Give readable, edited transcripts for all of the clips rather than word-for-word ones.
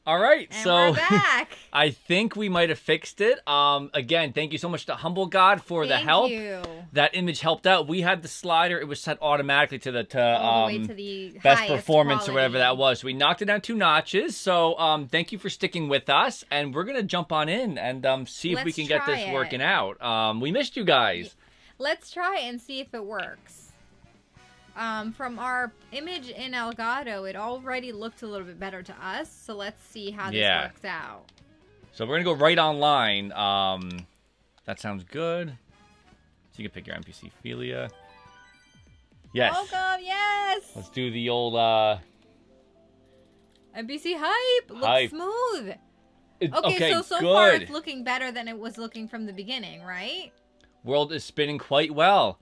All right, And so we're back. I think we might have fixed it. Again, thank you so much to Humble God for the help. Thank you. That image helped out. We had the slider; it was set automatically to All the way to the best highest performance quality. or whatever that was. So we knocked it down 2 notches. So thank you for sticking with us, and we're gonna jump on in and see if we Let's can get this try it. working out. We missed you guys. Let's try and see if it works. From our image in Elgato, it already looked a little bit better to us. So let's see how this works out. So we're gonna go right online. That sounds good. So you can pick your NPC, Felia. Yes. Welcome, yes. Let's do the old NPC hype. Looks smooth. Okay, so good. far it's looking better than it was looking from the beginning, right? World is spinning quite well.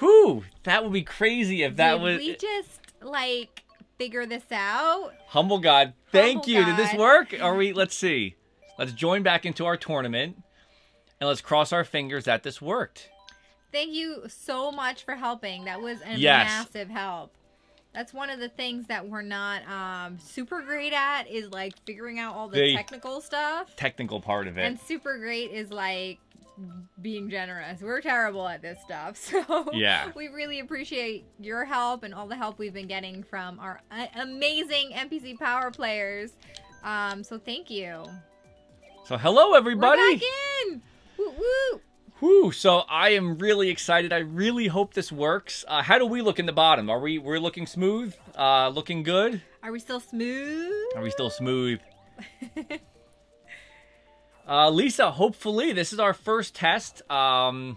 Whew, that would be crazy if that was... Did we just, like, figure this out? Humble God, thank Humble you. God. Did this work? Let's see. Let's join back into our tournament, and let's cross our fingers that this worked. Thank you so much for helping. That was a Yes. massive help. That's one of the things that we're not super great at is, like, figuring out all the technical stuff. Technical part of it. And super great is, like, being generous. We're terrible at this stuff, so yeah, we really appreciate your help and all the help we've been getting from our amazing NPC power players. So thank you. So hello everybody. We're back in. Woo woo. Whew, so I am really excited. I really hope this works. How do we look in the bottom? We're looking smooth? Looking good? Are we still smooth? Are we still smooth? Lisa, hopefully this is our first test. Humble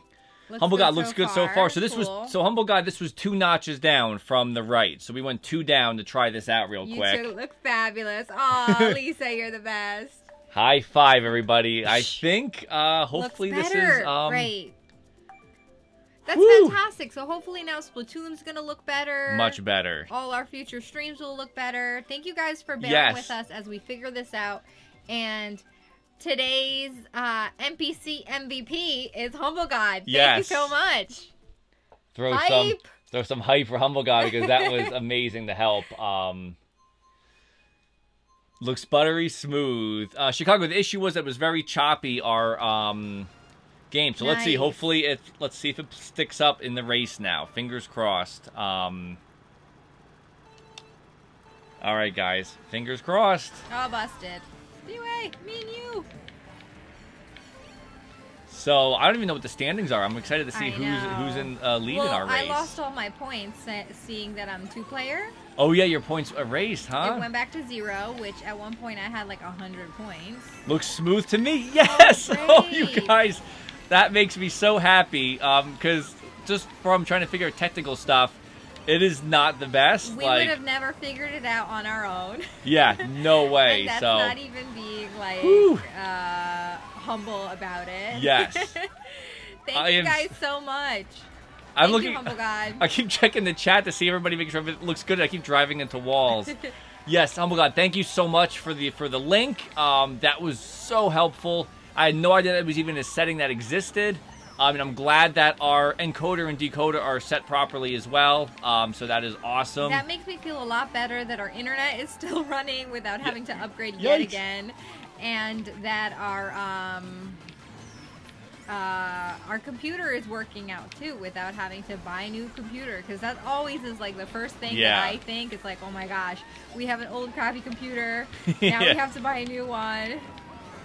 God looks good so far. So this was Humble God. This was 2 notches down from the right. So we went 2 down to try this out real quick. You two look fabulous. Aw, Lisa, you're the best. High five, everybody. I think hopefully this is great. That's fantastic. So hopefully now Splatoon's gonna look better. Much better. All our future streams will look better. Thank you guys for bearing with us as we figure this out. And today's NPC MVP is Humble God. Thank you so much. Throw some hype for Humble God because that was amazing to help. Looks buttery smooth. Chicago, the issue was that it was very choppy, our game. So let's see. Hopefully let's see if it sticks up in the race now. Fingers crossed. All right, guys. Fingers crossed. Oh, busted. Anyway, me and you. So I don't even know what the standings are. I'm excited to see who's in lead in our race. I lost all my points seeing that I'm 2-player. Oh yeah, your points erased, huh? It went back to 0, which at one point I had like 100 points. Looks smooth to me. Yes. Oh, you guys, that makes me so happy. Because just from trying to figure out technical stuff, it is not the best. We would have never figured it out on our own. Yeah, no way. And that's so not even being like humble about it. Yes. Thank you guys so much. Thank you, Humble God. I keep checking the chat to see everybody making sure it looks good. I keep driving into walls. Yes, Humble God, thank you so much for the link. That was so helpful. I had no idea that it was even a setting that existed. And I'm glad that our encoder and decoder are set properly as well. So that is awesome. That makes me feel a lot better that our internet is still running without having to upgrade yet again. And that our computer is working out too without having to buy a new computer, because that always is like the first thing that I think. It's like, oh my gosh, we have an old crappy computer, now we have to buy a new one,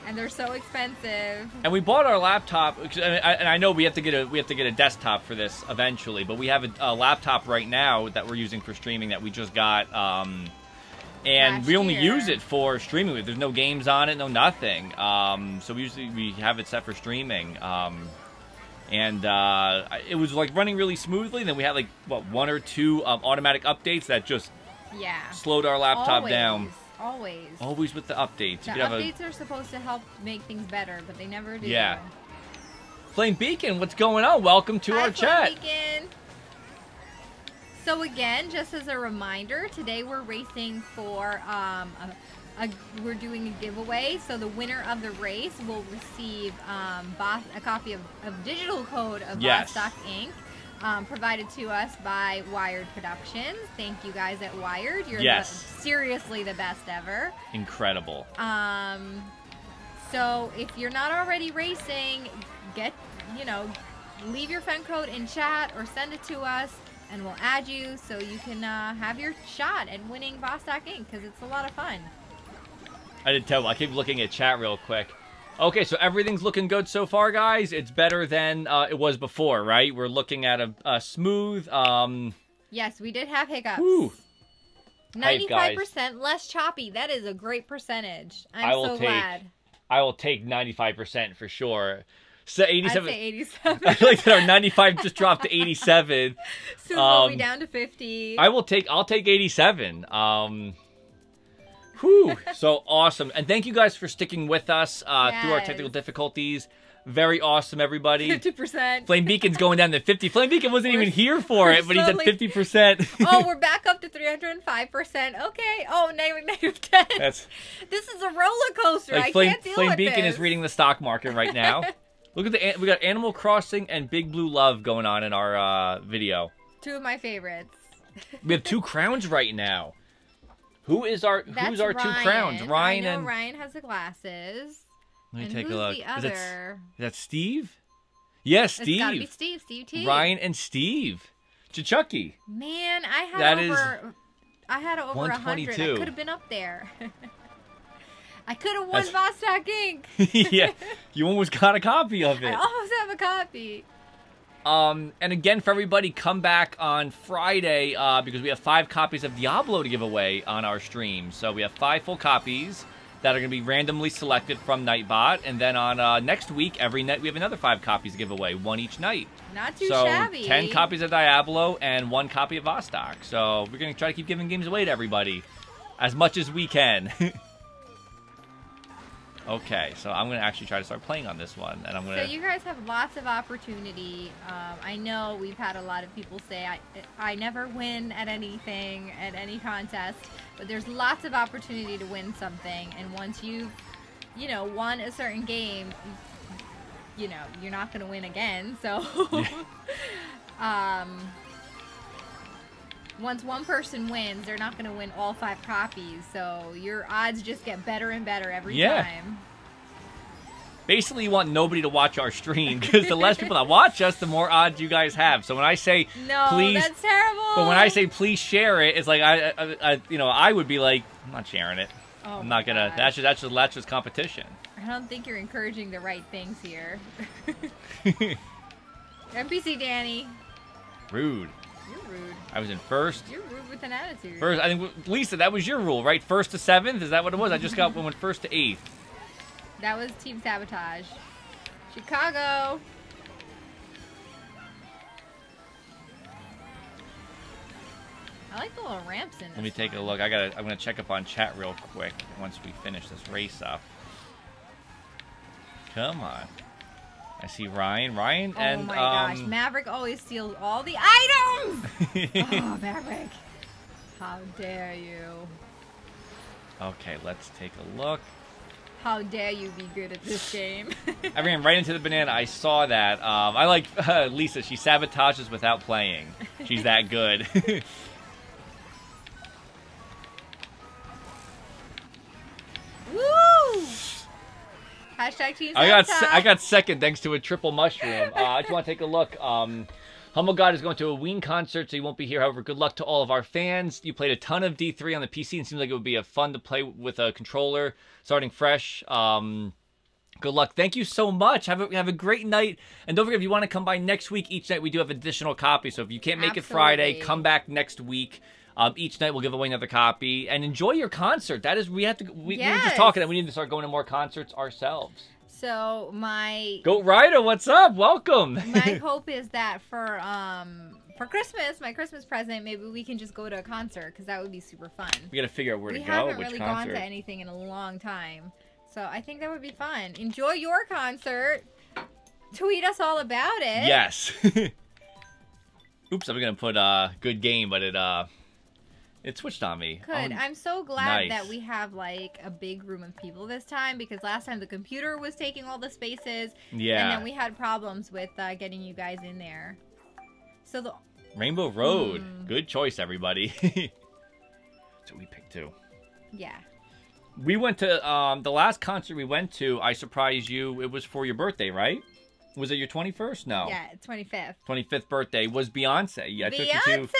and they're so expensive. And we bought our laptop, and I know we have to get a desktop for this eventually, but we have a laptop right now that we're using for streaming that we just got. And we only use it for streaming. There's no games on it, no nothing. So we have it set for streaming. And it was like running really smoothly. Then we had like, what, 1 or 2 automatic updates that just slowed our laptop down. Always with the updates. The updates are supposed to help make things better, but they never do. Yeah. Flame Beacon, what's going on? Welcome to our chat. Flame Beacon. So again, just as a reminder, today we're racing for we're doing a giveaway. So the winner of the race will receive a copy of digital code of VOSTOK Inc. provided to us by Wired Productions. Thank you guys at Wired. You're seriously the best ever. Incredible. So if you're not already racing, leave your friend code in chat or send it to us, and we'll add you so you can have your shot at winning VOSTOK Inc. because it's a lot of fun. I didn't tell. I keep looking at chat real quick. Okay, so everything's looking good so far, guys. It's better than it was before, right? We're looking at a smooth. Yes, we did have hiccups. Woo. 95% less choppy. That is a great percentage. I'm so glad. I will take 95% for sure. So 87. I'd say 87. I like that our 95 just dropped to 87. Soon we'll be down to 50. I'll take 87. Whew, so awesome. And thank you guys for sticking with us through our technical difficulties. Very awesome, everybody. 50%. Flame Beacon's going down to 50. Flame Beacon wasn't even here for it, but he's at 50%. Oh, we're back up to 305%. Okay. Oh, negative 10. This is a roller coaster. I can't deal with Flame Beacon this. is reading the stock market right now. Look at we got Animal Crossing and Big Blue Love going on in our video. Two of my favorites. We have 2 crowns right now. Who's our two crowns? Ryan Ryan has the glasses. Let me take a look. The other? Is that Steve? Yes, Steve. It's gotta be Steve. Steve T. Ryan and Steve. Chucky. Man, I had over 100. I could have been up there. I could have won VOSTOK Inc. Yeah, you almost got a copy of it. I almost have a copy. And again, for everybody, come back on Friday because we have 5 copies of Diablo to give away on our stream. So we have 5 full copies that are going to be randomly selected from Nightbot. And then on next week, every night, we have another 5 copies to give away, 1 each night. Not too shabby. So 10 copies of Diablo and 1 copy of VOSTOK. So we're going to try to keep giving games away to everybody as much as we can. Okay, so I'm going to actually try to start playing on this one. And I'm going to... So you guys have lots of opportunity. I know we've had a lot of people say, I never win at anything, at any contest. But there's lots of opportunity to win something. And once you've, won a certain game, you're not going to win again. So... once one person wins, they're not going to win all 5 copies, so your odds just get better and better every time. Basically, you want nobody to watch our stream, because the less people that watch us, the more odds you guys have. So when I say, please... that's terrible! But when I say, please share it, it's like, I would be like, I'm not sharing it. Oh, I'm not going to... That's just competition. I don't think you're encouraging the right things here. NPC Danny. Rude. You're rude. I was in first. You're rude with an attitude. First, I think, Lisa, that was your rule, right? 1st to 7th? Is that what it was? I just went 1st to 8th. That was Team Sabotage. Chicago. I like the little ramps in this. Let me take a look. I'm gonna check up on chat real quick once we finish this race up. Come on. I see Ryan. And oh my gosh, Maverick always steals all the items! Oh, Maverick. How dare you. Okay, let's take a look. How dare you be good at this game. I ran right into the banana. I saw that. I like Lisa. She sabotages without playing. She's that good. Woo! Hashtag Team I got second thanks to a triple mushroom. I just want to take a look. Humble God is going to a Ween concert, so he won't be here. However, good luck to all of our fans. You played a ton of D3 on the PC, and seems like it would be fun to play with a controller, starting fresh. Good luck. Thank you so much. Have a great night. And don't forget, if you want to come by next week, each night we do have additional copies. So if you can't make it Friday, come back next week. Each night we'll give away another copy. And enjoy your concert. That is, we were just talking that we need to start going to more concerts ourselves. So my Goat Rider, what's up? Welcome. My hope is that for Christmas, my Christmas present, maybe we can just go to a concert, because that would be super fun. We got to figure out where to go. We haven't really gone to anything in a long time. So I think that would be fun. Enjoy your concert. Tweet us all about it. Yes. Oops, I'm going to put good game, but it switched on me. Good. I'm so glad that we have like a big room of people this time, because last time the computer was taking all the spaces. Yeah. And then we had problems with getting you guys in there. So the Rainbow Road. Good choice, everybody. That's what we picked too. Yeah. We went to the last concert we went to. I surprised you. It was for your birthday, right? Was it your 21st? No. Yeah, 25th. 25th birthday was Beyonce. Yeah, I took you Beyonce.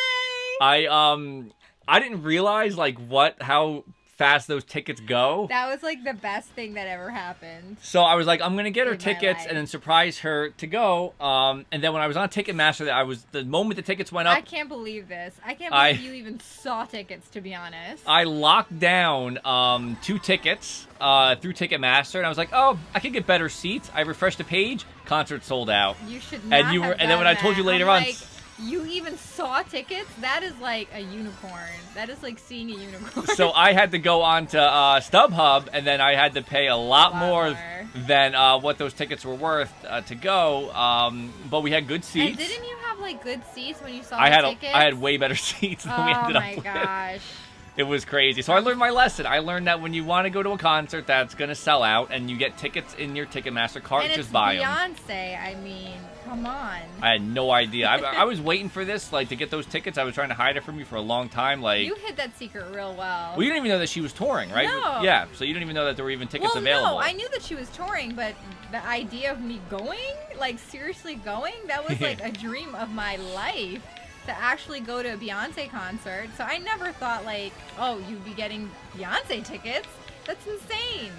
to. I didn't realize like how fast those tickets go. That was like the best thing that ever happened. So I was like, I'm gonna get her In my tickets life. and then surprise her to go. And then when I was on Ticketmaster, the moment the tickets went up, I can't believe this. I can't believe you even saw tickets, to be honest. I locked down 2 tickets through Ticketmaster, and I was like, oh, I could get better seats. I refreshed the page, concert sold out. You should not And you were, have and then when done I told you that. later I'm on. like, you even saw tickets? That is like a unicorn. That is like seeing a unicorn. So I had to go on to StubHub, and then I had to pay a lot more than what those tickets were worth to go. But we had good seats. And didn't you have like good seats when you saw I the tickets? I had way better seats than we ended up with. Oh my gosh. It was crazy. So I learned my lesson. I learned that when you want to go to a concert that's going to sell out and you get tickets in your Ticketmaster cart, And just buy them. Beyonce. I mean, come on. I had no idea. I was waiting for this, like, to get those tickets. I was trying to hide it from you for a long time. Like, You hid that secret real well. well, you didn't even know that she was touring, right? No. Yeah, so you didn't even know that there were even tickets well, available. no, I knew that she was touring, but the idea of me going, like seriously going, that was like a dream of my life. To actually go to a Beyonce concert. So I never thought like, oh, you'd be getting Beyonce tickets. That's insane.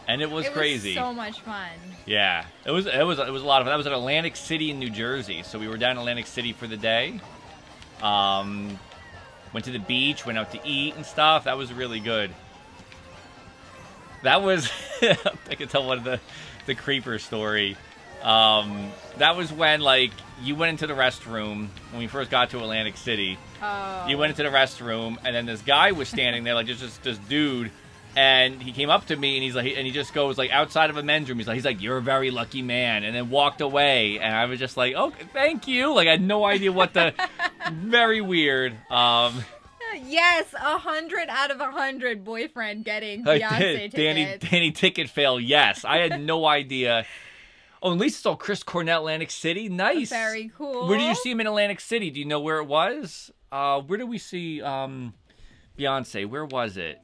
And it was crazy. It was so much fun. Yeah, it was a lot of fun. That was at Atlantic City in New Jersey. So we were down in Atlantic City for the day. Went to the beach, went out to eat and stuff. That was really good. That was I could tell one of the creeper story. That was when, like, you went into the restroom when we first got to Atlantic City. Oh. You went into the restroom, and then this guy was standing there, like, just this dude, and he came up to me, and he's like, and he just goes, like, outside of a men's room. He's like, you're a very lucky man, and then walked away, and I was just like, oh, thank you. Like, I had no idea what the, very weird. Yes, 100 out of 100 boyfriend getting Beyonce tickets. Danny ticket fail. Yes, I had no idea. Oh, at least it's all Chris Cornell, Atlantic City. Nice. Very cool. Where did you see him in Atlantic City? Do you know where it was? Where did we see Beyonce? Where was it?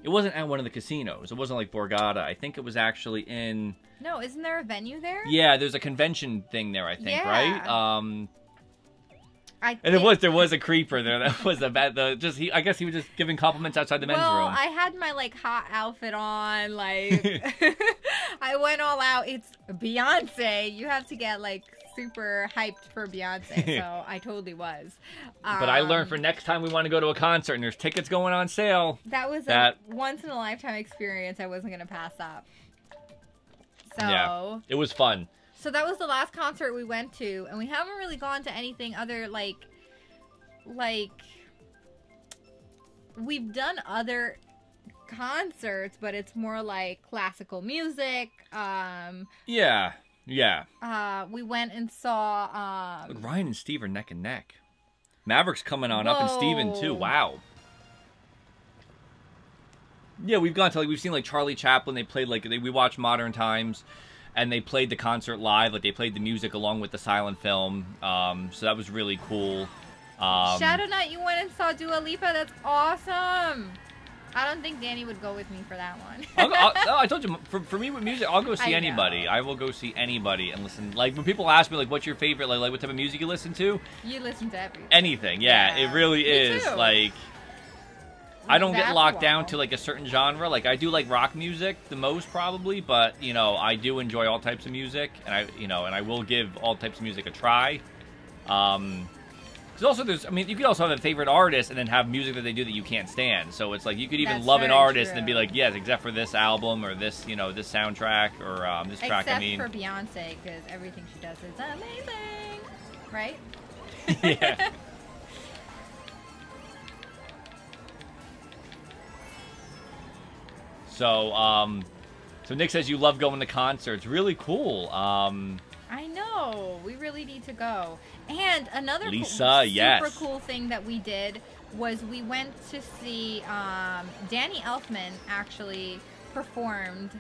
It wasn't at one of the casinos. It wasn't like Borgata. I think it was actually in... No, isn't there a venue there? Yeah, there's a convention thing there, I think, Yeah. right? There was a creeper there. That was a bad. I guess he was just giving compliments outside the men's room. Well, I had my like hot outfit on, like I went all out. It's Beyonce. You have to get like super hyped for Beyonce, so I totally was. But I learned for next time we want to go to a concert and there's tickets going on sale. That was a once in a lifetime experience. I wasn't gonna pass up. So yeah, it was fun. So that was the last concert we went to, and we haven't really gone to anything other like we've done other concerts, but it's more like classical music. Yeah. We went and saw Look, Ryan and Steve are neck and neck. Maverick's coming on up and Steven too. Wow. Yeah, we've gone to we've seen like Charlie Chaplin. They played we watched Modern Times. And they played the concert live, like they played the music along with the silent film. So that was really cool. Shadow Night, you went and saw Dua Lipa. That's awesome. I don't think Danny would go with me for that one. I told you, for me with music, I'll go see anybody. I will go see anybody and listen. Like when people ask me, like, what's your favorite, like what type of music you listen to? You listen to everything. Anything, yeah. It really is. Too. Like, I don't get locked down to like a certain genre. Like I do like rock music the most probably, but you know I do enjoy all types of music, and I will give all types of music a try. There's you could also have a favorite artist and then have music that they do that you can't stand. So it's like you could even love an artist and then be like, yes, except for this album or this this soundtrack or this track. Except for Beyonce, because everything she does is amazing, right? Yeah. So, so Nick says you love going to concerts. Really cool. I know. We really need to go. And another super cool thing that we did was we went to see Danny Elfman actually performed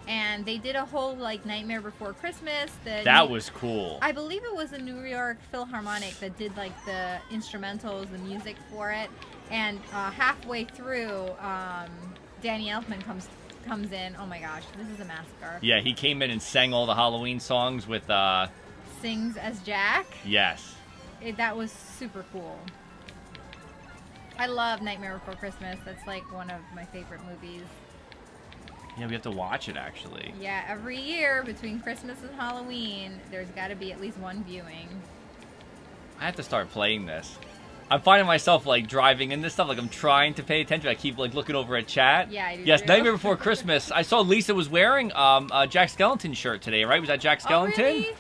And they did a whole like Nightmare Before Christmas. That was cool. I believe it was the New York Philharmonic that did like the instrumentals, the music for it. And halfway through, Danny Elfman comes in. Oh my gosh, this is a massacre. Yeah, he came in and sang all the Halloween songs with Sings as Jack. Yes. That was super cool. I love Nightmare Before Christmas. That's like one of my favorite movies. Yeah, we have to watch it, actually. Yeah, every year between Christmas and Halloween, there's got to be at least one viewing. I have to start playing this. I'm finding myself, like, driving in this stuff. Like, I'm trying to pay attention. I keep, like, looking over at chat. Yeah, I do. Yes, too. Nightmare Before Christmas. I saw Lisa was wearing a Jack Skellington shirt today, right? Was that Jack Skellington? Oh, really?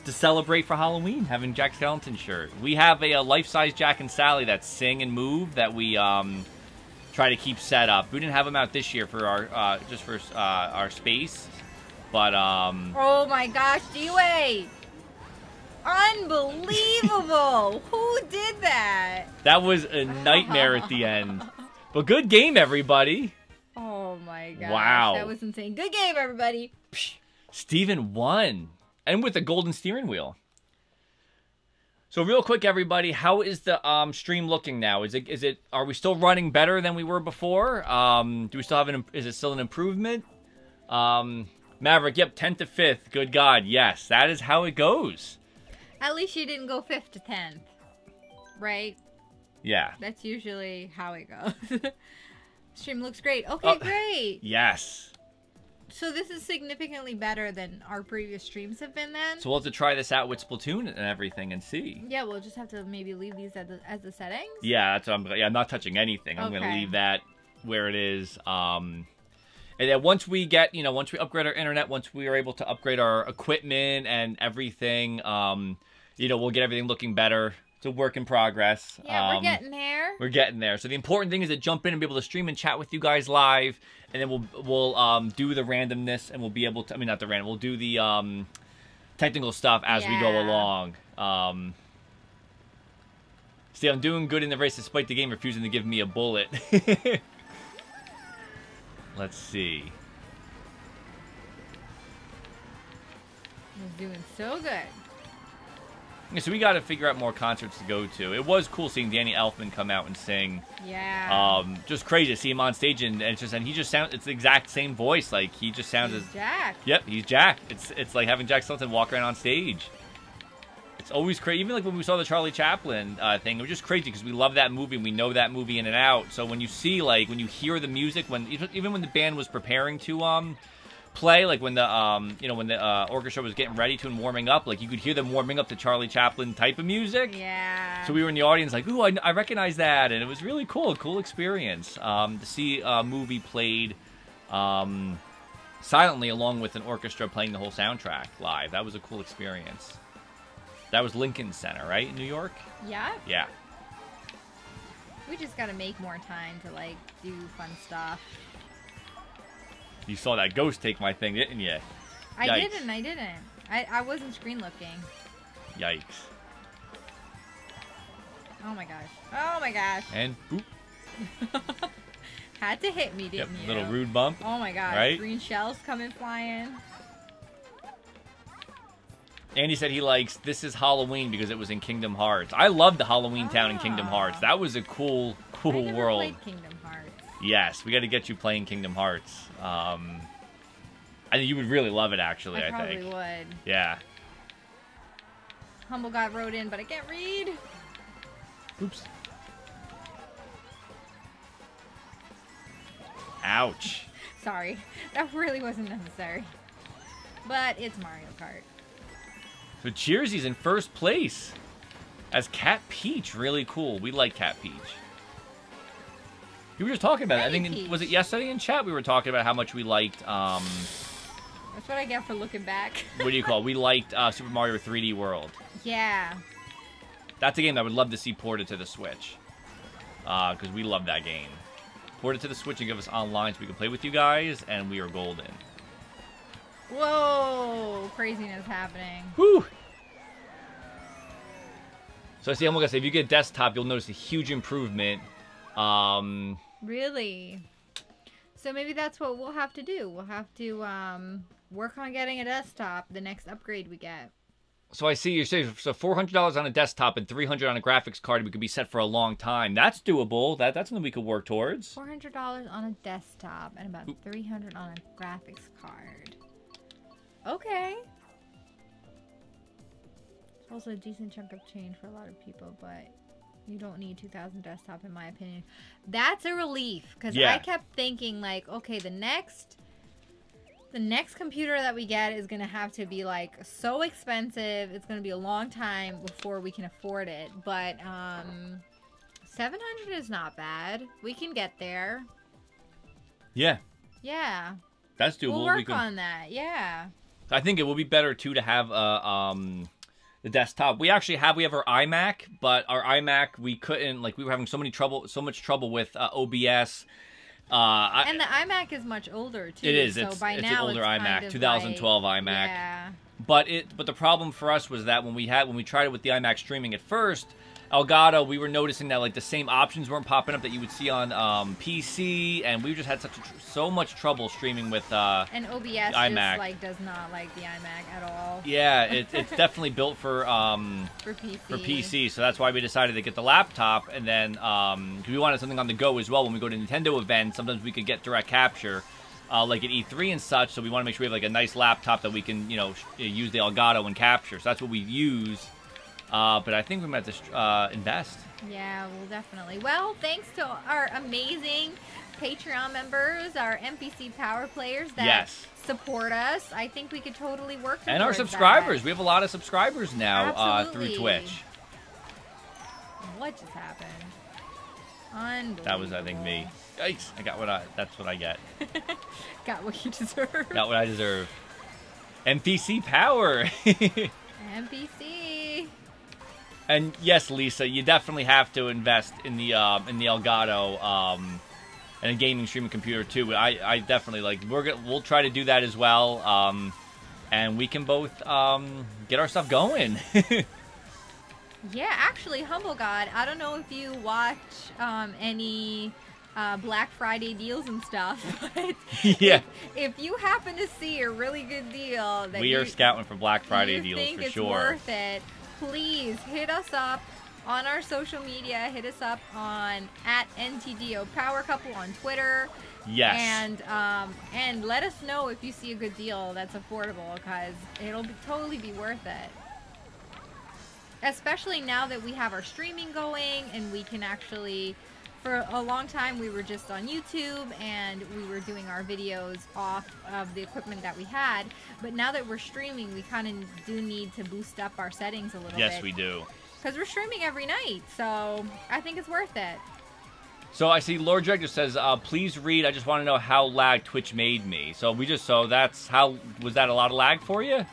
To celebrate for Halloween, having Jack Skellington shirt. We have a life-size Jack and Sally that sing and move that we try to keep set up. We didn't have them out this year for our just for our space, but Oh my gosh, D-Way! Unbelievable! Who did that? That was a nightmare at the end. But good game, everybody. Oh my gosh. Wow. That was insane. Good game, everybody. Steven won. And with a golden steering wheel. So real quick, everybody, how is the stream looking now? Are we still running better than we were before? Do we still have is it still an improvement? Maverick, yep, 10th to 5th. Good God, yes, that is how it goes. At least you didn't go 5th to 10th, right? Yeah. That's usually how it goes. Stream looks great. Okay, great. Yes. So this is significantly better than our previous streams have been then? So we'll have to try this out with Splatoon and everything and see. Yeah, we'll just have to maybe leave these as the settings? Yeah, that's what I'm not touching anything. I'm going to leave that where it is. And then once we upgrade our internet, once we are able to upgrade our equipment and everything, we'll get everything looking better. It's a work in progress. Yeah, we're getting there. We're getting there. So the important thing is to jump in and be able to stream and chat with you guys live, and then we'll do the randomness, and we'll be able to. I mean, not the random. We'll do the technical stuff as we go along. See, I'm doing good in the race despite the game refusing to give me a bullet. Let's see. We're doing so good. Yeah, so we got to figure out more concerts to go to. It was cool seeing Danny Elfman come out and sing. Yeah. Just crazy to see him on stage, and he just sounds. It's the exact same voice. Like he just sounds as Jack. Yep, he's Jack. It's like having Jack Skellington walk around on stage. It's always crazy. Even like when we saw the Charlie Chaplin thing, it was just crazy because we love that movie and we know that movie in and out. So when you see when you hear the music, even when the band was preparing to play, like when the orchestra was getting ready to and warming up, like you could hear them warming up to Charlie Chaplin type of music. Yeah. So we were in the audience like, ooh, I recognize that, and it was really cool, a cool experience to see a movie played silently along with an orchestra playing the whole soundtrack live. That was a cool experience. That was Lincoln Center, right, in New York? Yeah. Yeah. We just gotta make more time to do fun stuff. You saw that ghost take my thing, didn't you? I didn't. I wasn't screen looking. Yikes. Oh my gosh. Oh my gosh. And boop. Had to hit me, didn't you? Little rude bump. Oh my gosh. Right? Green shells coming flying. Andy said he likes This Is Halloween because it was in Kingdom Hearts. I love the Halloween town in Kingdom Hearts. That was a cool I never world. Played Kingdom Hearts. Yes, we got to get you playing Kingdom Hearts. I think you would really love it, actually, I think. Probably would. Yeah. Humble God wrote in, but I can't read. Oops. Ouch. Sorry. That really wasn't necessary. But it's Mario Kart. So Cheersy's in first place as Cat Peach. Really cool. We like Cat Peach. We were just talking about it. I think, was it yesterday in chat? We were talking about how much we liked, That's what I get for looking back. what do you call it? We liked Super Mario 3D World. Yeah. That's a game that I would love to see ported to the Switch. Because we love that game. Port it to the Switch and give us online so we can play with you guys, and we are golden. Whoa! Craziness happening. Woo! So I see, I'm going to say, if you get desktop, you'll notice a huge improvement. Really? So maybe that's what we'll have to do. We'll have to work on getting a desktop the next upgrade we get. So I see you're saying so $400 on a desktop and $300 on a graphics card. We could be set for a long time. That's doable. That's something we could work towards. $400 on a desktop and about $300 on a graphics card. Okay. It's also a decent chunk of change for a lot of people, but you don't need 2,000 desktop in my opinion. That's a relief because I kept thinking like, okay, the next computer that we get is gonna have to be like so expensive. It's gonna be a long time before we can afford it. But 700 is not bad. We can get there. Yeah. Yeah. That's doable. We'll work on that. Yeah. I think it will be better too to have the desktop. We have our iMac, but our iMac we couldn't, like, we were having so much trouble with OBS. And the iMac is much older too. It is. So it's by an now older it's iMac, 2012 like, iMac. Yeah. But the problem for us was that when we tried it with the iMac streaming at first, Elgato, we were noticing that like the same options weren't popping up that you would see on PC, and we just had so much trouble streaming with and OBS iMac. just like does not like the iMac at all. Yeah, it's definitely built for PC. For PC, so that's why we decided to get the laptop, and then 'cause we wanted something on the go as well. When we go to Nintendo events, sometimes we could get direct capture, like at E3 and such. So we want to make sure we have like a nice laptop that we can, use the Elgato and capture. So that's what we use. But I think we might have to invest. Yeah, well, definitely. Well, thanks to our amazing Patreon members, our NPC power players that support us. I think we could totally work towards and our subscribers. That. We have a lot of subscribers now through Twitch. What just happened? Unbelievable. That was, I think, me. Yikes! That's what I get. Got what you deserve. Got what I deserve. NPC power. NPC. And yes, Lisa, you definitely have to invest in the Elgato and a gaming streaming computer too. I definitely we'll try to do that as well, and we can both get our stuff going. Yeah, actually, Humble God, I don't know if you watch any Black Friday deals and stuff, but if you happen to see a really good deal that we are scouting for Black Friday deals think for it's sure. Worth it. Please hit us up on our social media. Hit us up on @NTDO Power Couple on Twitter. Yes. And let us know if you see a good deal that's affordable, because it'll totally be worth it. Especially now that we have our streaming going and we can actually, for a long time we were just on YouTube and we were doing our videos off of the equipment that we had, but now that we're streaming we kind of do need to boost up our settings a little bit. Yes, we do. Because we're streaming every night, so I think it's worth it. So I see Lord Dreg just says, please read, I just want to know how lag Twitch made me. So that's how, was that a lot of lag for you?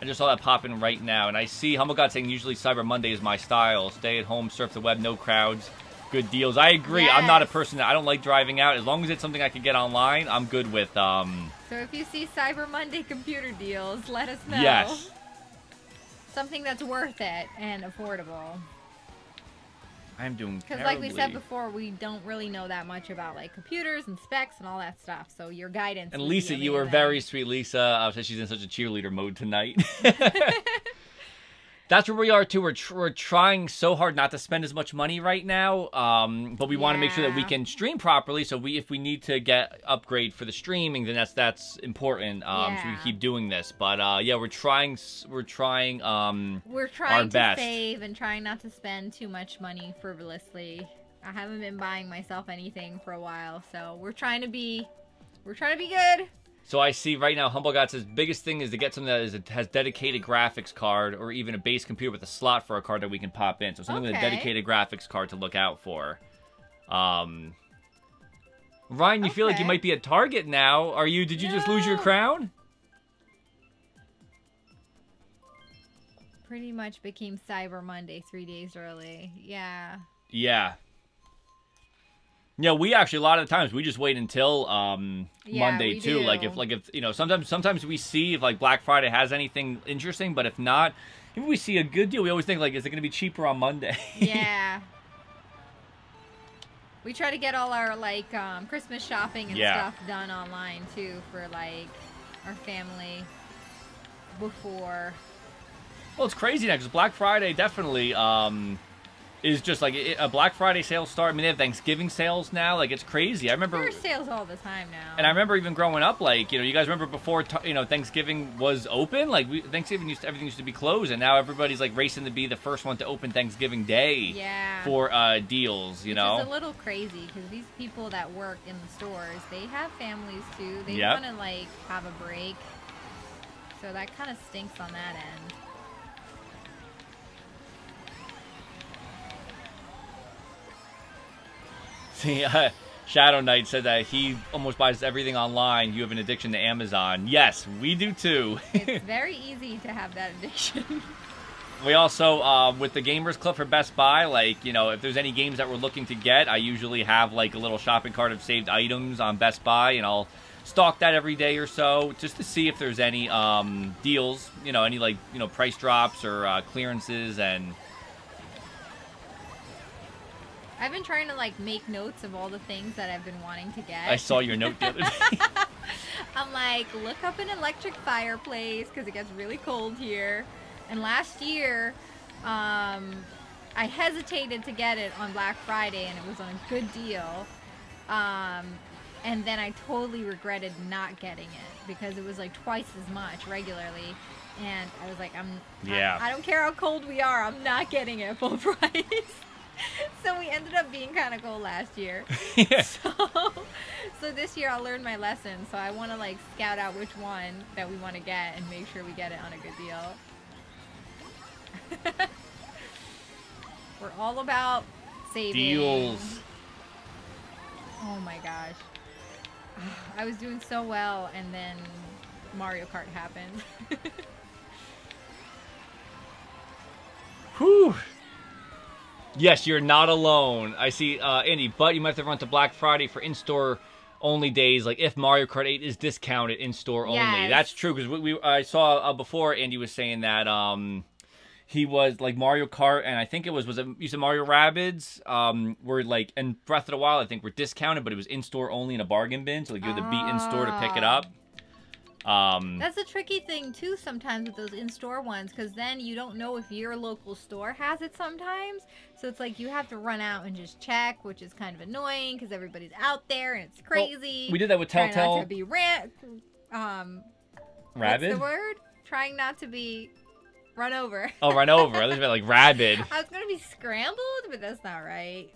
I just saw that pop in right now, and I see Humble God saying usually Cyber Monday is my style. Stay at home, surf the web, no crowds, good deals. I agree. Yes. I'm not a person I don't like driving out. As long as it's something I can get online, I'm good with. So if you see Cyber Monday computer deals, let us know. Yes. Something that's worth it and affordable. I'm doing terribly. Because like we said before, we don't really know that much about like computers and specs and all that stuff. So your guidance. And Lisa, you were very sweet, Lisa. She's in such a cheerleader mode tonight. That's where we are too. We're trying so hard not to spend as much money right now, but we want to make sure that we can stream properly. So if we need to get upgrade for the streaming, then that's important. So we keep doing this. But we're trying our best. To save and trying not to spend too much money frivolously. I haven't been buying myself anything for a while, so we're trying to be good. So I see right now, Humble God says, biggest thing is to get something that has dedicated graphics card or even a base computer with a slot for a card that we can pop in. So something with a dedicated graphics card to look out for. Ryan, you feel like you might be at Target now. Did you just lose your crown? Pretty much became Cyber Monday 3 days early. Yeah. Yeah. Yeah, we actually a lot of the times we just wait until Monday too. Do. Like if sometimes we see if like Black Friday has anything interesting, but if not, if we see a good deal, we always think like, is it going to be cheaper on Monday? Yeah. We try to get all our, like, Christmas shopping and stuff done online, too, for, like, our family before. Well, it's crazy now, because Black Friday definitely is just, like, a Black Friday sales start. I mean, they have Thanksgiving sales now. Like, it's crazy. I remember... There's sales all the time now. And I remember even growing up, like, you know, you guys remember before, you know, Thanksgiving was open? Like, Thanksgiving everything used to be closed, and now everybody's, like, racing to be the first one to open Thanksgiving Day for deals, you know? It's a little crazy, because these people that work in the stores, they have families, too. They want to, like, have a break. So that kind of stinks on that end. See, Shadow Knight said that he almost buys everything online. You have an addiction to Amazon. Yes, we do too. It's very easy to have that addiction. We also, with the Gamers Club for Best Buy, like, you know, if there's any games that we're looking to get, I usually have, like, a little shopping cart of saved items on Best Buy, and I'll stalk that every day or so just to see if there's any deals, you know, any, like, you know, price drops or clearances. And I've been trying to, like, make notes of all the things that I've been wanting to get. I saw your note the other day. I'm like, look up an electric fireplace, because it gets really cold here. And last year, I hesitated to get it on Black Friday, and it was on a good deal. And then I totally regretted not getting it, because it was, like, twice as much regularly. And I was like, I don't care how cold we are, I'm not getting it full price. So we ended up being kind of cold last year. So this year I'll learn my lesson. So I want to, like, scout out which one that we want to get and make sure we get it on a good deal. We're all about saving. Deals. Oh my gosh. I was doing so well, and then Mario Kart happened. Whew. Yes, you're not alone. I see, Andy, but you might have to run to Black Friday for in-store only days, like if Mario Kart 8 is discounted in-store only. That's true, because I saw before Andy was saying that he was, like, Mario Kart, and I think it was you said Mario Rabbids, were, like, and Breath of the Wild, I think, were discounted, but it was in-store only in a bargain bin, so, like, you had to be in-store to pick it up. That's a tricky thing too sometimes with those in-store ones, because then you don't know if your local store has it sometimes, so it's like you have to run out and just check, which is kind of annoying because everybody's out there and it's crazy. Well, we did that with Telltale. Trying not to be Rabid? What's the word? Trying not to be run over. Oh, run over. I was about, like, rabid. I was gonna be scrambled, but that's not right.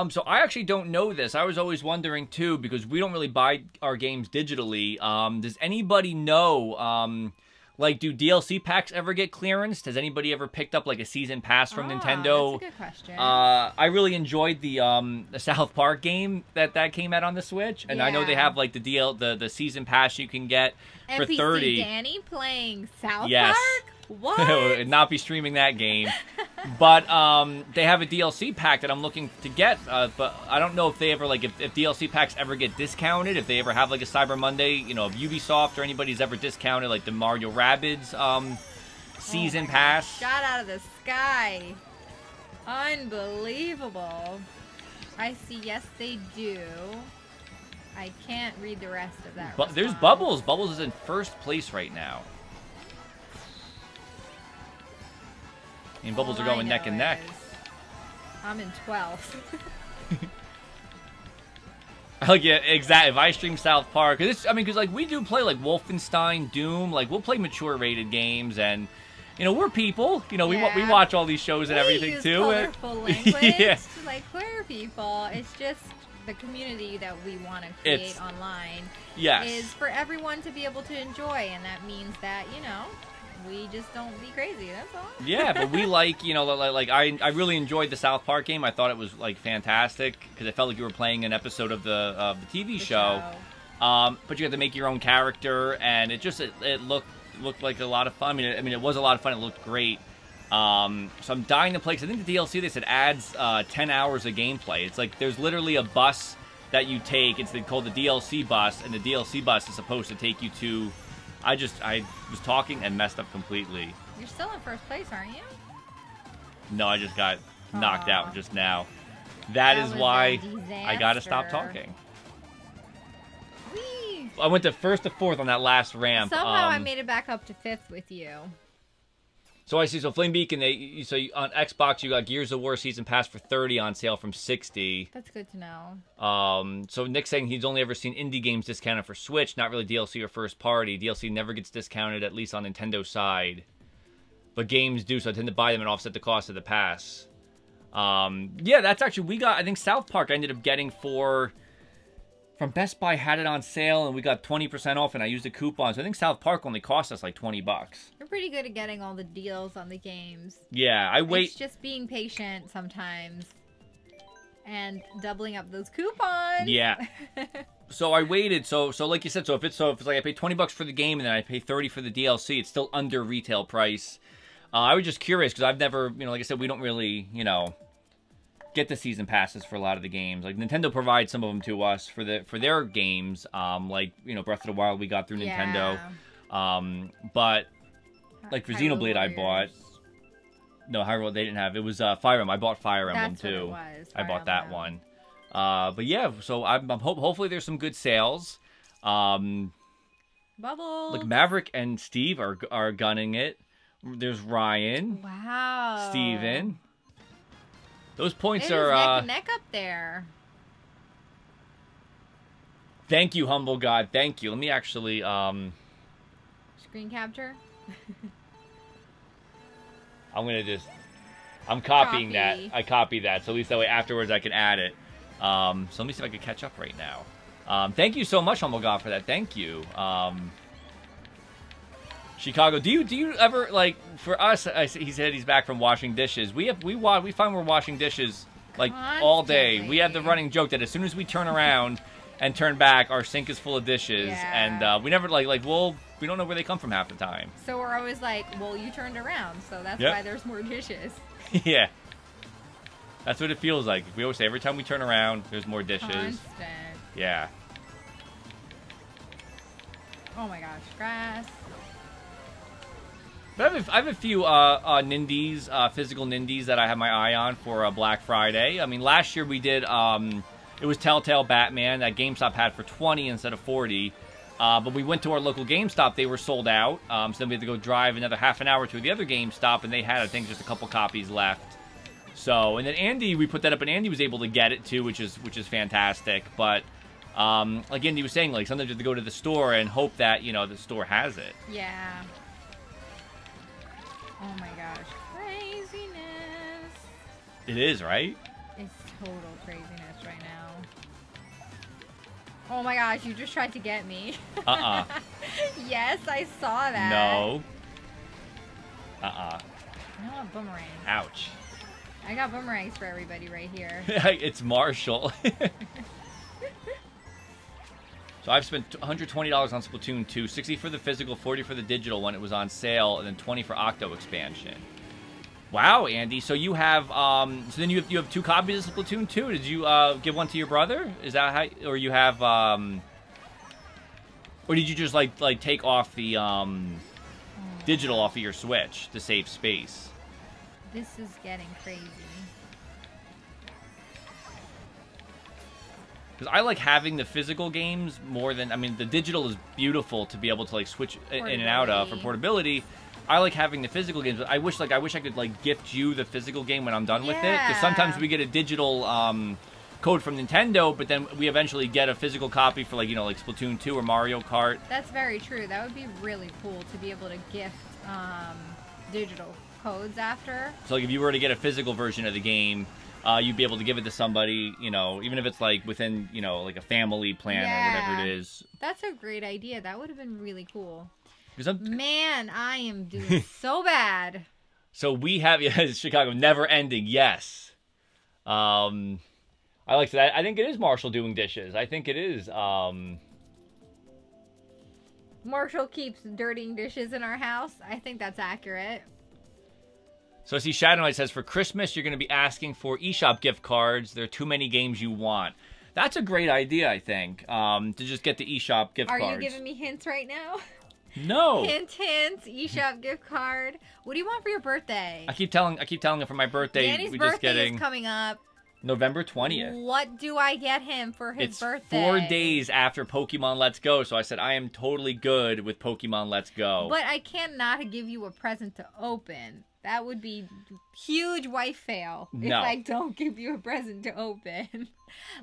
So I actually don't know this. I was always wondering, too, because we don't really buy our games digitally. Does anybody know, like, do DLC packs ever get clearance? Has anybody ever picked up, like, a season pass from Nintendo? That's a good question. I really enjoyed the South Park game that came out on the Switch. And I know they have, like, the season pass you can get for NPC $30. Danny playing South Park? What? Not be streaming that game. But they have a DLC pack that I'm looking to get. But I don't know if they ever, like, if DLC packs ever get discounted. If they ever have, like, a Cyber Monday, you know, if Ubisoft or anybody's ever discounted, like, the Mario Rabbids season pass. Shot out of the sky. Unbelievable. I see. Yes, they do. I can't read the rest of that. But there's Bubbles. Bubbles is in first place right now. And Bubbles are going neck and neck. I'm in 12th. Yeah, exactly. If I stream South Park, because like we do play like Wolfenstein, Doom, like we'll play mature rated games, and you know we're people. You know we watch all these shows and everything too. Colorful language to like queer people. It's just the community that we want to create online. Yes, is for everyone to be able to enjoy, and that means that we just don't be crazy, that's all. Yeah, but we like, I really enjoyed the South Park game. I thought it was, like, fantastic, because it felt like you were playing an episode of the TV show. But you had to make your own character, and it looked like a lot of fun. I mean, it was a lot of fun. It looked great. So I'm dying to play, because I think the DLC, they said, adds 10 hours of gameplay. It's like, there's literally a bus that you take. It's called the DLC bus, and the DLC bus is supposed to take you to... I was talking and messed up completely. You're still in first place, aren't you? No, I just got knocked out just now. That is why I gotta stop talking. Whee! I went to first to fourth on that last ramp. Somehow I made it back up to fifth with you. So I see. So Flame Beacon, on Xbox you got Gears of War Season Pass for $30 on sale from $60. That's good to know. So Nick's saying he's only ever seen indie games discounted for Switch, not really DLC or first party. DLC never gets discounted, at least on Nintendo's side, but games do. So I tend to buy them and offset the cost of the pass. Yeah, that's actually I think South Park I ended up getting from Best Buy, had it on sale, and we got 20% off, and I used a coupon. So I think South Park only cost us like $20. We're pretty good at getting all the deals on the games. Yeah, I wait. It's just being patient sometimes and doubling up those coupons. Yeah. So I waited. So like you said, so if it's like I pay $20 for the game and then I pay $30 for the DLC, it's still under retail price. I was just curious because I've never, like I said, we don't really, get the season passes for a lot of the games. Like Nintendo provides some of them to us for their games. Like Breath of the Wild we got through Nintendo. But like for Xenoblade I bought. No, Hyrule they didn't have. It was Fire Emblem. I bought Fire Emblem too. What it was. I bought that one. But yeah, so I'm hopefully there's some good sales. Bubbles. Like Maverick and Steve are gunning it. There's Ryan. Wow. Steven. Those points are are neck and neck up there. Thank you, humble God. Thank you. Let me actually screen capture. I'm copying that. I copy that, so at least that way afterwards I can add it. So let me see if I can catch up right now. Thank you so much, humble God, for that. Thank you. Chicago, do you ever, like, for us, he said he's back from washing dishes. We find we're washing dishes like all day. We have the running joke that as soon as we turn around and turn back, our sink is full of dishes, and we never we don't know where they come from half the time. So we're always like, well, you turned around, so that's why there's more dishes. Yeah, that's what it feels like. We always say every time we turn around, there's more dishes. Constant. Yeah. Oh my gosh, grass. But I have a few Nindies, physical Nindies that I have my eye on for Black Friday. I mean, last year we did, it was Telltale Batman that GameStop had for $20 instead of $40. But we went to our local GameStop, they were sold out. So then we had to go drive another half an hour to the other GameStop, and they had, I think, just a couple copies left. So, and then Andy, we put that up, and Andy was able to get it too, which is fantastic. But like Andy was saying, like sometimes you have to go to the store and hope that, the store has it. Yeah. Oh my gosh, craziness. It is, right? It's total craziness right now. Oh my gosh, you just tried to get me. Yes, I saw that. No. I want boomerang. Ouch. I got boomerangs for everybody right here. It's Marshall. So I've spent $120 on Splatoon 2, $60 for the physical, $40 for the digital when it was on sale, and then $20 for Octo expansion. Wow, Andy. So you have, so then you have 2 copies of Splatoon 2. Did you give one to your brother? Is that how, or you have, or did you just like take off the digital off of your Switch to save space? This is getting crazy. Because I like having the physical games more than, I mean, the digital is beautiful to be able to like switch in and out of for portability. I like having the physical games. But I wish I could like gift you the physical game when I'm done with it. Because sometimes we get a digital code from Nintendo, but then we eventually get a physical copy for like like Splatoon 2 or Mario Kart. That's very true. That would be really cool to be able to gift digital codes after. So like if you were to get a physical version of the game, you'd be able to give it to somebody, even if it's like within, like a family plan or whatever it is. That's a great idea. That would have been really cool. Man, I am doing so bad. So we have, Chicago, never ending, yes. I like that. I think it is Marshall doing dishes. I think it is. Marshall keeps dirtying dishes in our house. I think that's accurate. So I see Shadow Knight says, for Christmas, you're going to be asking for eShop gift cards. There are too many games you want. That's a great idea, I think, to just get the eShop gift cards. Are you giving me hints right now? No. Hints, eShop gift card. What do you want for your birthday? I keep telling her for my birthday. Danny's birthday is coming up. November 20th. What do I get him for his birthday? 4 days after Pokemon Let's Go, so I said I am totally good with Pokemon Let's Go. But I cannot give you a present to open. That would be huge wife fail if I don't give you a present to open.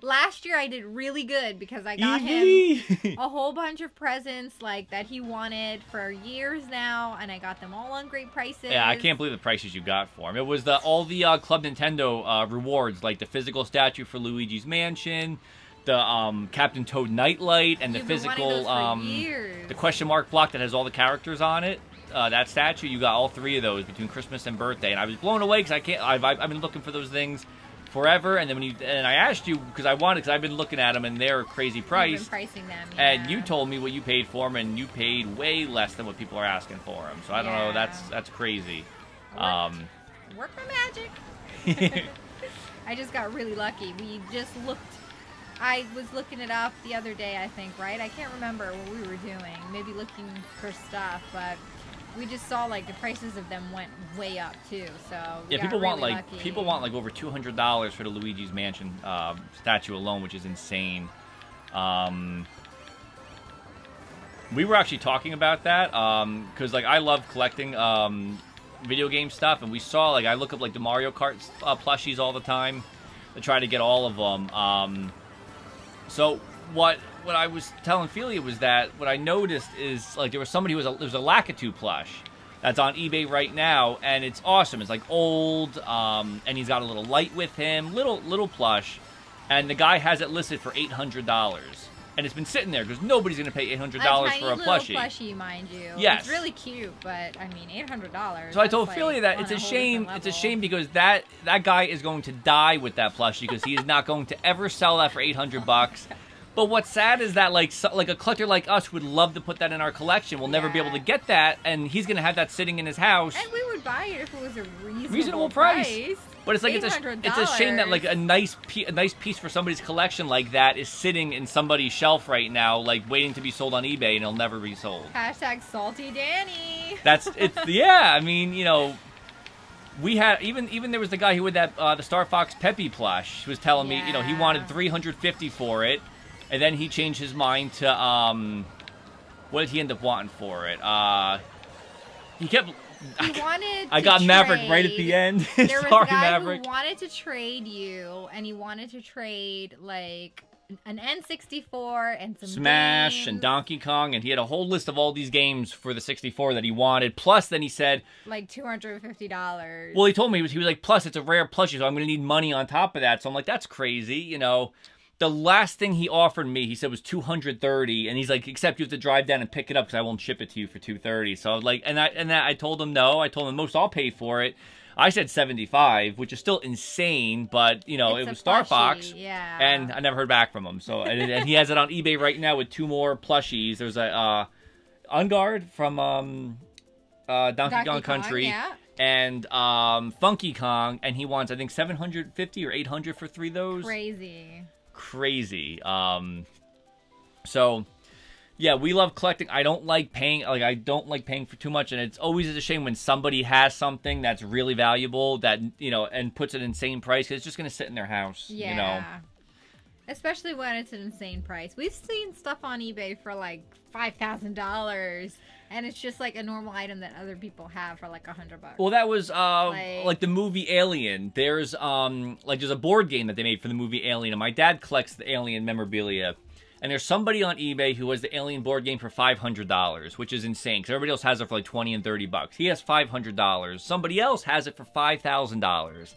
Last year I did really good because I got him a whole bunch of presents like that he wanted for years now, and I got them all on great prices. Yeah, I can't believe the prices you got for him. It was all the Club Nintendo rewards, like the physical statue for Luigi's Mansion, the Captain Toad Nightlight, and the physical the question mark block that has all the characters on it. That statue, you got all 3 of those between Christmas and birthday, and I was blown away because I've been looking for those things forever. And then I asked you because I've been looking at them and they're a crazy price. You've been pricing them, yeah. And you told me what you paid for them, and you paid way less than what people are asking for them. So I don't know, that's crazy. Work my magic. I just got really lucky. I was looking it up the other day, I think, right? I can't remember what we were doing. Maybe looking for stuff, but we just saw like the prices of them went way up too. So people want like over $200 for the Luigi's Mansion statue alone, which is insane. We were actually talking about that because like I love collecting video game stuff, and we saw like I look up like the Mario Kart plushies all the time to try to get all of them. So what I was telling Felia was that what I noticed is like there was somebody there was a Lakitu plush that's on eBay right now, and it's awesome. It's like old, and he's got a little light with him, little plush, and the guy has it listed for $800. And it's been sitting there because nobody's going to pay $800 for a plushie. Plushie, mind you. Yes. It's really cute, but I mean, $800. So I told Felia that it's a shame. It's a shame because that guy is going to die with that plushie because he is not going to ever sell that for $800. But what's sad is that like a collector like us would love to put that in our collection. We'll never be able to get that, and he's going to have that sitting in his house. And we would buy it if it was a reasonable price. But it's like it's a shame that like a nice piece for somebody's collection like that is sitting in somebody's shelf right now, like waiting to be sold on eBay, and it'll never be sold. Hashtag Salty Danny. Yeah. I mean, you know, we had even there was the guy who had that the Star Fox Peppy plush. He was telling me, you know, he wanted $350 for it, and then he changed his mind to what did he end up wanting for it? He kept. I got Maverick right at the end. There was a guy who wanted to trade you, and he wanted to trade like an N64 and some Smash games. And Donkey Kong, and he had a whole list of all these games for the 64 that he wanted. Plus, then he said like $250. Well, he told me he was like, plus it's a rare plushie, so I'm going to need money on top of that. So I'm like, that's crazy, you know. The last thing he offered me, he said, was $230, and he's like, except you have to drive down and pick it up because I won't ship it to you for $230. So I was like, I told him no. I told him most I'll pay for it. I said $75, which is still insane, but you know, it was Star Fox, and I never heard back from him. So and he has it on eBay right now with 2 more plushies. There's a Unguard from Donkey Kong Country. And Funky Kong, and he wants I think $750 or $800 for 3 of those. Crazy. So yeah, we love collecting. I don't like paying for too much, and it's always a shame when somebody has something that's really valuable that, you know, and puts an insane price because it's just going to sit in their house. Yeah. You know? Especially when it's an insane price. We've seen stuff on eBay for like $5,000, and it's just like a normal item that other people have for like $100. Well, that was like the movie Alien. There's there's a board game that they made for the movie Alien, and my dad collects the Alien memorabilia. And there's somebody on eBay who has the Alien board game for $500, which is insane because everybody else has it for like $20 and $30. He has $500. Somebody else has it for $5,000.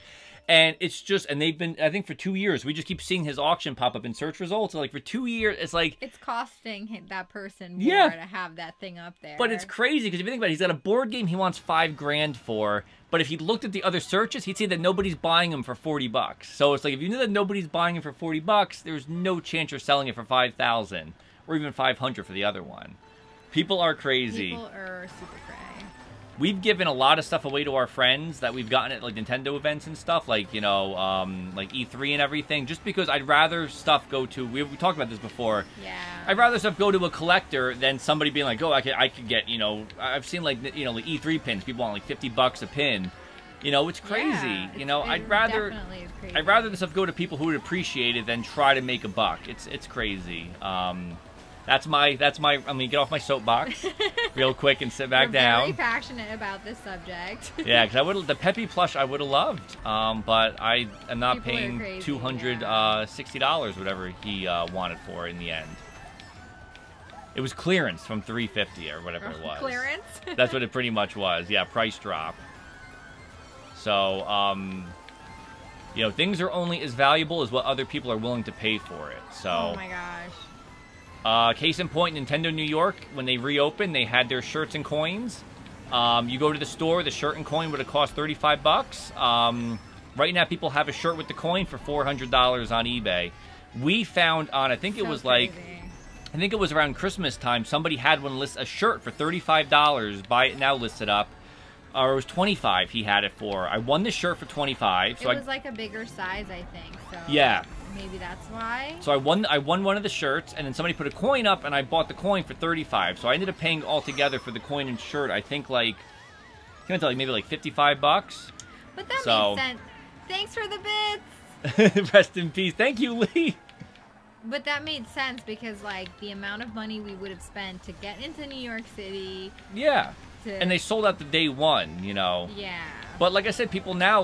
And it's just, and they've been, I think for 2 years, we just keep seeing his auction pop up in search results. Like for 2 years, it's like... It's costing that person more to have that thing up there. But it's crazy because if you think about it, he's got a board game he wants $5,000 for. But if he looked at the other searches, he'd see that nobody's buying them for $40. So it's like, if you knew that nobody's buying them for $40, there's no chance you're selling it for $5,000 or even $500 for the other one. People are crazy. People are super cray. We've given a lot of stuff away to our friends that we've gotten at like Nintendo events and stuff, like, you know, like E3 and everything, just because I'd rather stuff go to, we talked about this before. Yeah. I'd rather stuff go to a collector than somebody being like, oh, I could get, you know, I've seen like, you know, like E3 pins, people want like $50 a pin. You know, it's crazy. Yeah, you know, I'd rather this stuff go to people who would appreciate it than try to make a buck. It's crazy. That's my. I'm gonna get off my soapbox real quick and sit back down. Very passionate about this subject. Yeah, because the Peppy plush I would have loved, but I am not paying $260 whatever he wanted for it in the end. It was clearance from $350 or whatever it was. Clearance? That's what it pretty much was. Yeah, price drop. So, you know, things are only as valuable as what other people are willing to pay for it. So. Oh my gosh. Case in point, Nintendo New York, when they reopened, they had their shirts and coins. You go to the store, the shirt and coin would have cost $35. Right now, people have a shirt with the coin for $400 on eBay. We found on, I think it was crazy. I think it was around Christmas time, somebody had a shirt for $35, buy it now listed up. Or it was $25 he had it for. I won the shirt for $25. So it was like a bigger size, I think. So yeah. Maybe that's why. So I won one of the shirts, and then somebody put a coin up, and I bought the coin for $35. So I ended up paying altogether for the coin and shirt, I think like, maybe like $55. But that makes sense. Thanks for the bits. Rest in peace. Thank you, Lee. But that made sense because, like, the amount of money we would have spent to get into New York City. Yeah. And they sold out the day one, you know. Yeah. But like I said, people now,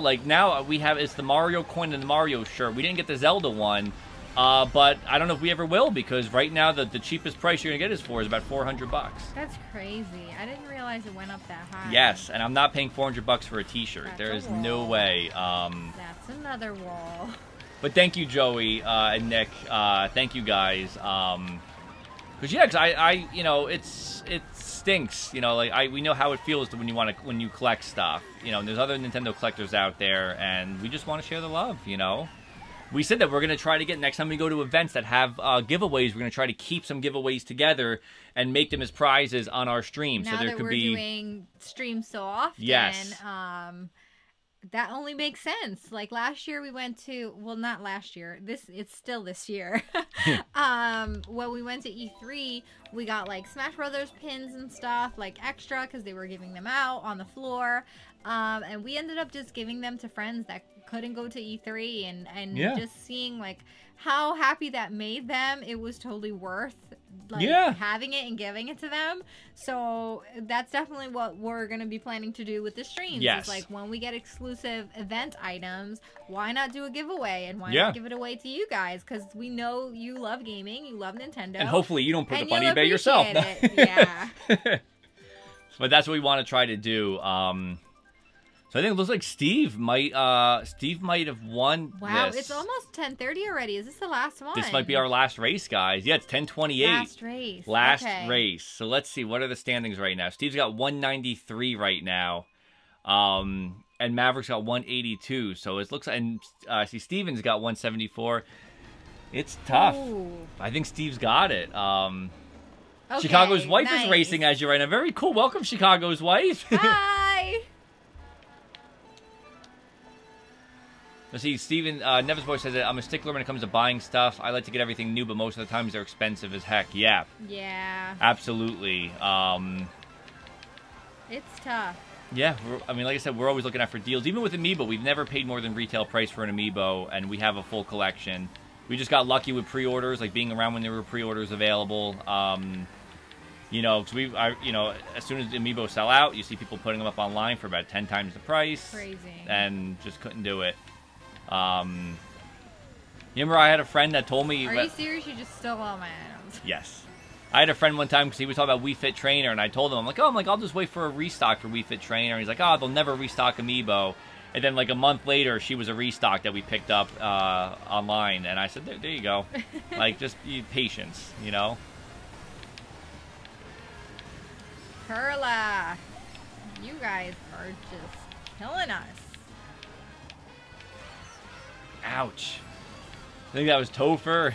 we have, it's the Mario coin and the Mario shirt. We didn't get the Zelda one, but I don't know if we ever will, because right now the cheapest price you're going to get is about $400. That's crazy. I didn't realize it went up that high. Yes, and I'm not paying $400 for a t-shirt. There is no way. That's another wall. But thank you, Joey and Nick. Thank you guys. Because yeah, I you know, it stinks. You know, like we know how it feels when you collect stuff. You know, and there's other Nintendo collectors out there, and we just want to share the love. You know, we said that we're gonna try to get next time we go to events that have giveaways. We're gonna try to keep some giveaways together and make them as prizes on our stream. Now so there that could we're be doing streams so often. Yes. That only makes sense. Like last year we went to, well, not last year. It's still this year. When we went to E3, we got like Smash Brothers pins and stuff, like extra, because they were giving them out on the floor. And we ended up just giving them to friends that couldn't go to E3, and just seeing like how happy that made them. It was totally worth having it and giving it to them. So that's definitely what we're going to be planning to do with the streams. Yes. It's like when we get exclusive event items, why not do a giveaway, and why not give it away to you guys? Because we know you love gaming, you love Nintendo. And hopefully you don't put it up on eBay yourself. Yeah. But that's what we want to try to do. So I think it looks like Steve might have won. Wow, this. It's almost 10:30 already. Is this the last one? This might be our last race, guys. Yeah, it's 10:28. Last race. Last race. So let's see, what are the standings right now? Steve's got 193 right now. And Maverick's got 182. So it looks like, and I see Steven's got 174. It's tough. Ooh. I think Steve's got it. Okay, Chicago's wife is racing as you right now. Very cool. Welcome, Chicago's wife. Hi. Let's see, Steven, Nevis Boy says that I'm a stickler when it comes to buying stuff. I like to get everything new, but most of the times they're expensive as heck. Yeah. Yeah. Absolutely. It's tough. Yeah, I mean, like I said, we're always looking out for deals. Even with Amiibo, we've never paid more than retail price for an Amiibo, and we have a full collection. We just got lucky with pre-orders, like being around when there were pre-orders available. You know, because as soon as the Amiibo sell out, you see people putting them up online for about 10 times the price. Crazy. And just couldn't do it. You remember I had a friend that told me... Are you serious? You just stole all my items. Yes. I had a friend one time because he was talking about Wii Fit Trainer, and I told him, I'll just wait for a restock for Wii Fit Trainer. And he's like, they'll never restock Amiibo. And then like a month later, she was a restock that we picked up online. And I said, there you go. Like, just patience, you know? Perla, you guys are just killing us. Ouch. I think that was Topher.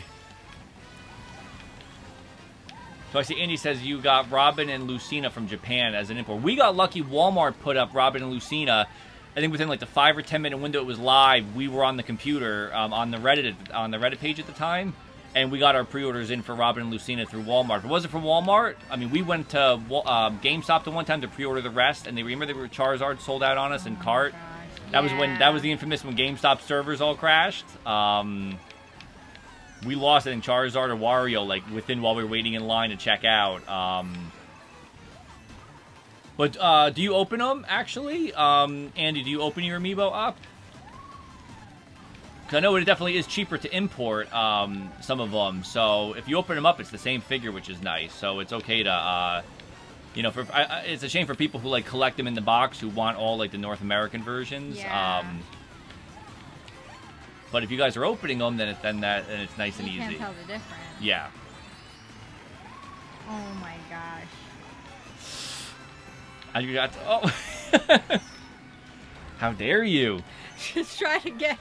So I see Andy says you got Robin and Lucina from Japan as an import. We got lucky. Walmart put up Robin and Lucina. I think within like the 5 or 10 minute window it was live. We were on the computer on the Reddit page at the time, and we got our pre-orders in for Robin and Lucina through Walmart. If it wasn't for Walmart, I mean, we went to GameStop the one time to pre-order the rest, and remember they were Charizard sold out on us in cart. That was the infamous when GameStop servers all crashed. We lost it in Charizard or Wario like while we were waiting in line to check out. But do you open them actually? Andy, do you open your amiibo up? Because I know it definitely is cheaper to import some of them. So if you open them up, it's the same figure, which is nice. So it's okay to, you know, it's a shame for people who like collect them in the box who want all like the North American versions. Yeah. But if you guys are opening them, then it's nice and easy. You can't tell the difference. Yeah. Oh my gosh. And you got oh. How dare you? Just try to get.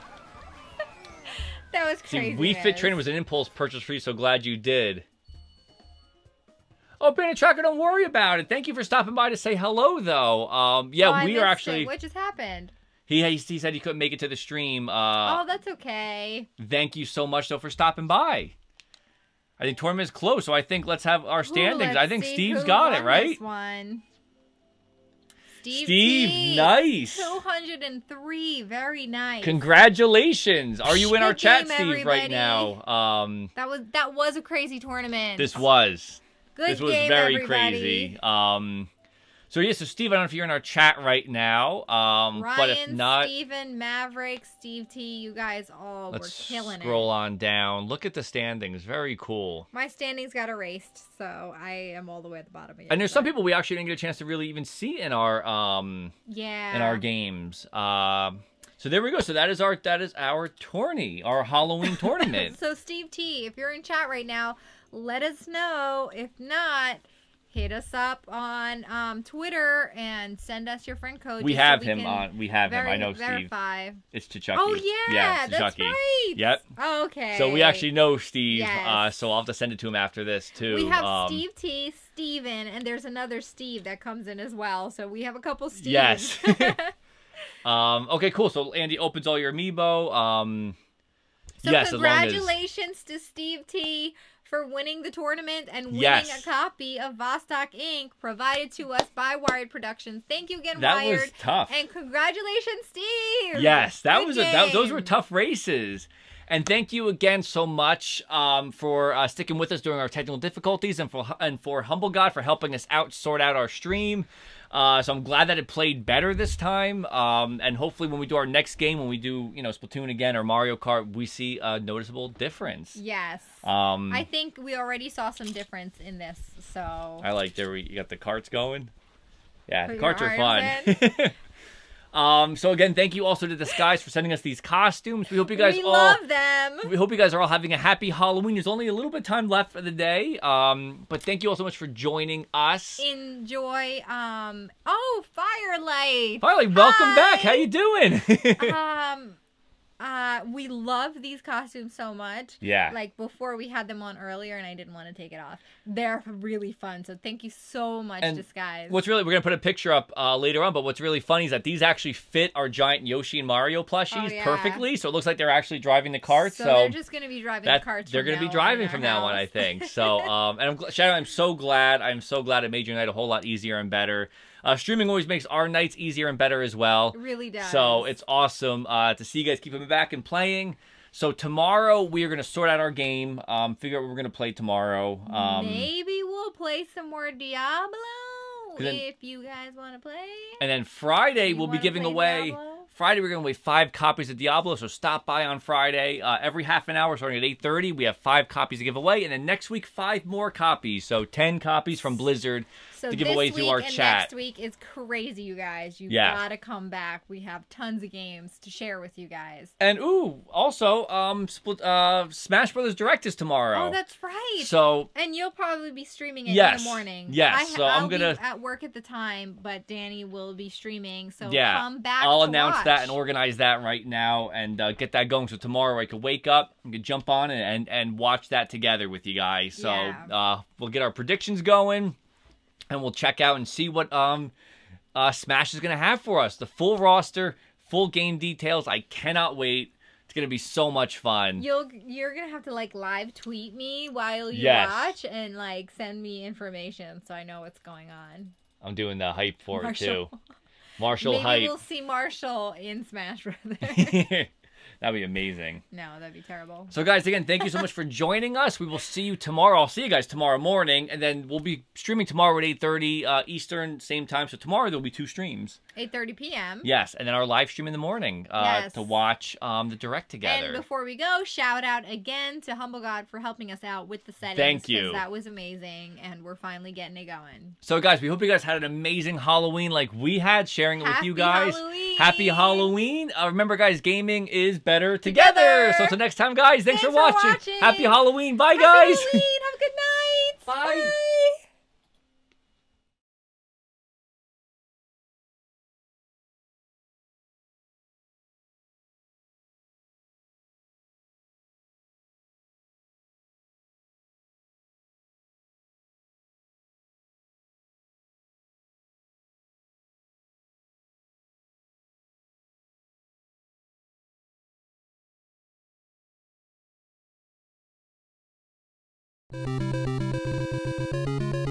That was crazy. See, Wii Fit Trainer was an impulse purchase for you, so glad you did. Oh, Bandit Tracker, don't worry about it. Thank you for stopping by to say hello, though. Yeah, we are actually. What just happened? He said he couldn't make it to the stream. Oh, that's okay. Thank you so much, though, for stopping by. I think tournament's close, so I think let's have our standings. I think Steve's got it, right? This one. Steve, nice. 203, very nice. Congratulations. Are you in our chat, game, Steve, everybody. right now? That was a crazy tournament. This was. Good This was game, very everybody. crazy. So yeah, so Steve, I don't know if you're in our chat right now. Ryan, but if not, Steven, Maverick, Steve T, you guys all were killing it. Scroll on down. Look at the standings. Very cool. My standings got erased, so I am all the way at the bottom again. And there's some people we actually didn't get a chance to really even see in our in our games. So there we go. So that is our tourney, our Halloween tournament. So Steve T, if you're in chat right now, let us know. If not, hit us up on Twitter and send us your friend code. We have him on. We have him. I know verify. Steve. It's T'Chucky. Oh yeah, that's T'Chucky. right. Yep. Oh, okay. So we actually know Steve. Yes. So I'll have to send it to him after this too. We have Steve T, Steven, and there's another Steve that comes in as well. So we have a couple Steves. Yes. Okay, cool. So Andy opens all your amiibo. So yes, congratulations to Steve T for winning the tournament and winning a copy of VOSTOK Inc. provided to us by Wired Productions. Thank you again, that Wired. Was tough. And congratulations, Steve. Yes, that Good was game. those were tough races. And thank you again so much for sticking with us during our technical difficulties, and for Humble God for helping us sort out our stream. So I'm glad that it played better this time. And hopefully when we do our next game, when we do, Splatoon again or Mario Kart, we see a noticeable difference. Yes. I think we already saw some difference in this, so. I like you got the carts going. Yeah, the carts are fun. So again, thank you also to Disguise for sending us these costumes. We hope you guys love them. We hope you guys are all having a happy Halloween. There's only a little bit of time left for the day. But thank you all so much for joining us. Enjoy. Firelight. Firelight, welcome back. How you doing? We love these costumes so much. Yeah. Like before we had them on earlier and I didn't want to take it off. They're really fun. So thank you so much, Disguise. We're going to put a picture up later on, but what's really funny is that these actually fit our giant Yoshi and Mario plushies perfectly. So it looks like they're actually driving the carts. So they're just going to be driving the carts. They're going to be driving from now on, I think. So, and Shadow, I'm so glad it made your night a whole lot easier and better. Streaming always makes our nights easier and better as well. It really does. So it's awesome to see you guys keep coming back and playing. So tomorrow we are going to sort out our game, figure out what we're going to play tomorrow. Maybe we'll play some more Diablo if you guys want to play. And then Friday we'll be giving away. Diablo? Friday we're going to away 5 copies of Diablo, so stop by on Friday. Every half an hour, starting at 8:30, we have 5 copies to give away, and then next week 5 more copies, so 10 copies from Blizzard to give away through our chat. Next week is crazy, you guys. You gotta come back. We have tons of games to share with you guys. And also, Smash Brothers Direct is tomorrow. Oh, that's right. So, and you'll probably be streaming it in the morning. Yes. So I'll be at work at the time, but Danny will be streaming. So come back. I'll announce that and organize that right now and get that going. So tomorrow I could wake up, I could jump on and watch that together with you guys. So we'll get our predictions going, and we'll check out and see what Smash is going to have for us. The full roster, full game details. I cannot wait. It's going to be so much fun. You're going to have to live tweet me while you watch and send me information so I know what's going on. I'm doing the hype for it too. Marshall Maybe hype. we'll see Marshall in Smash Brothers. That'd be amazing. No, that'd be terrible. So, guys, again, thank you so much for joining us. We will see you tomorrow. I'll see you guys tomorrow morning, and then we'll be streaming tomorrow at 8:30 Eastern, same time. So tomorrow there'll be 2 streams. 8:30 p.m. Yes, and then our live stream in the morning to watch the Direct together. And before we go, shout out again to Humble God for helping us out with the settings. Thank you. That was amazing, and we're finally getting it going. So, guys, we hope you guys had an amazing Halloween like we had, sharing it with you guys. Halloween. Happy Halloween. Remember, guys, gaming is better together. So until next time, guys, thanks for watching. Happy Halloween. Bye, guys. Happy Halloween. Have a good night. Bye. Bye.